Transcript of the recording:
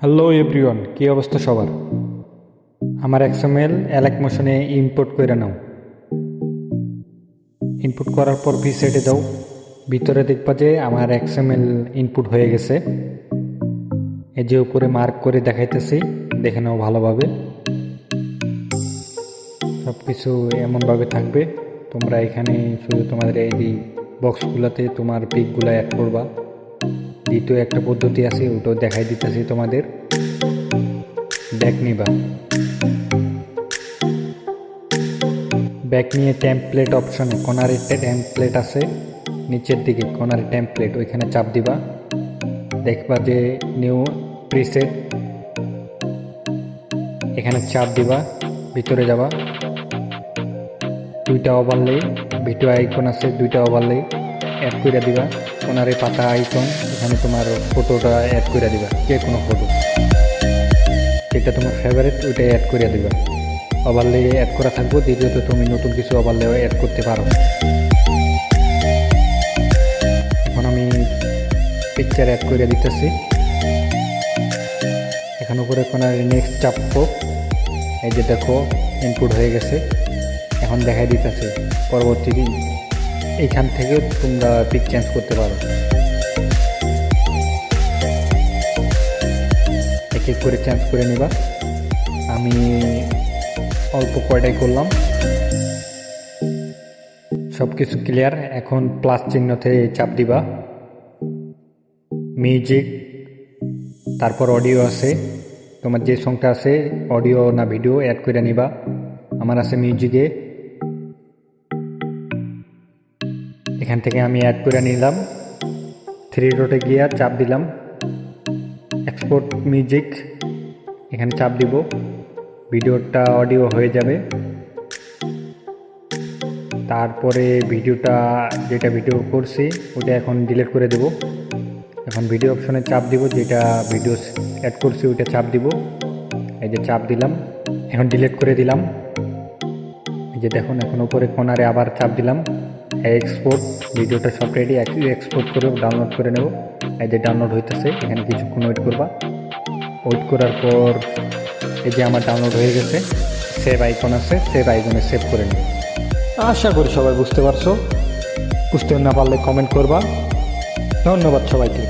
Hello everyone, কী অবস্থা সবার? আমার এক্সএমএল অ্যালাক মোশনে ইম্পোর্ট করে নাও। ইনপুট করার পর ভিসেটে যাও, ভিতরে দেখবা যে আমার এক্সএমএল ইনপুট হয়ে গেছে। এই যে উপরে মার্ক করে দেখাইতেছি, দেখে নাও ভালোভাবে। সব কিছু এমনভাবে থাকবে। তোমরা এখানে শুধু তোমাদের এই বক্সগুলোতে তোমার পিকগুলো অ্যাড করবা। দ্বিতীয় একটা পদ্ধতি আছে, ওটাও দেখাই দিতেছি তোমাদের। ব্যাক নিবা, ব্যাক নিয়ে টেমপ্লেট অপশনে কর্নারে টেমপ্লেট আছে, নিচের দিকে কর্নারে টেমপ্লেট, ওইখানে চাপ দিবা। দেখবা যে নিউ প্রিসেট, এখানে চাপ দিবা, ভিতরে যাবা। দুইটা ওভারলে ভিডিও আইকন আছে, দুইটা ওভারলে অ্যাড করে দিবা। কর্নারে পাতা আইকন, এখানে তোমার ফটোটা অ্যাড করে দিবা, যে কোনো ফটো যেটা তোমার ফেভারিট ওইটাই অ্যাড করে দিবা। ওভারলে অ্যাড করা থাকবো, দ্বিতীয়ত তুমি নতুন কিছু ওভারলে অ্যাড করতে পারো। এখন আমি পিকচার অ্যাড করে দিতেছি। এখন উপরে কোনো নেক্সট চাপবো, এই যে দেখো ইনপুট হয়ে গেছে। এখন দেখাই দিতেছে পরবর্তী দিন, এইখান থেকে তোমরা পিক চেঞ্জ করতে পারো। এক এক করে চেঞ্জ করে নিবা। আমি অল্প কয়টাই করলাম। সব কিছু ক্লিয়ার। এখন প্লাস চিহ্নতে চাপ দিবা, মিউজিক, তারপর অডিও আছে। তোমার যে সংটা আছে অডিও না ভিডিও অ্যাড করে নিবা। আমার আছে মিউজিকে, এখান থেকে আমি অ্যাড করে নিলাম। থ্রি ডটে গিয়ে চাপ দিলাম, এক্সপোর্ট মিউজিক, এখানে চাপ দিব। ভিডিওটা অডিও হয়ে যাবে। তারপরে ভিডিওটা যেটা ভিডিও করছি ওটা এখন ডিলিট করে দেব। এখন ভিডিও অপশনে চাপ দিব, যেটা ভিডিও অ্যাড করছি ওইটা চাপ দিব। এই যে চাপ দিলাম, এখন ডিলিট করে দিলাম। এই যে দেখুন, এখন উপরে কর্নারে আবার চাপ দিলাম, এক্সপোর্ট। ভিডিওটা সব রেডি, এক্সপোর্ট করে ডাউনলোড করে নেব। এই যে ডাউনলোড হইতেছে, এখানে কিছুক্ষণ ওয়েট করবা। ওয়েট করার পর এই যে আমার ডাউনলোড হয়ে গেছে। সেভ আইকন আছে, সেভ আইকনে সেভ করে নেব। আশা করি সবাই বুঝতে পারছো। বুঝতে না পারলে কমেন্ট করবা। ধন্যবাদ সবাইকে।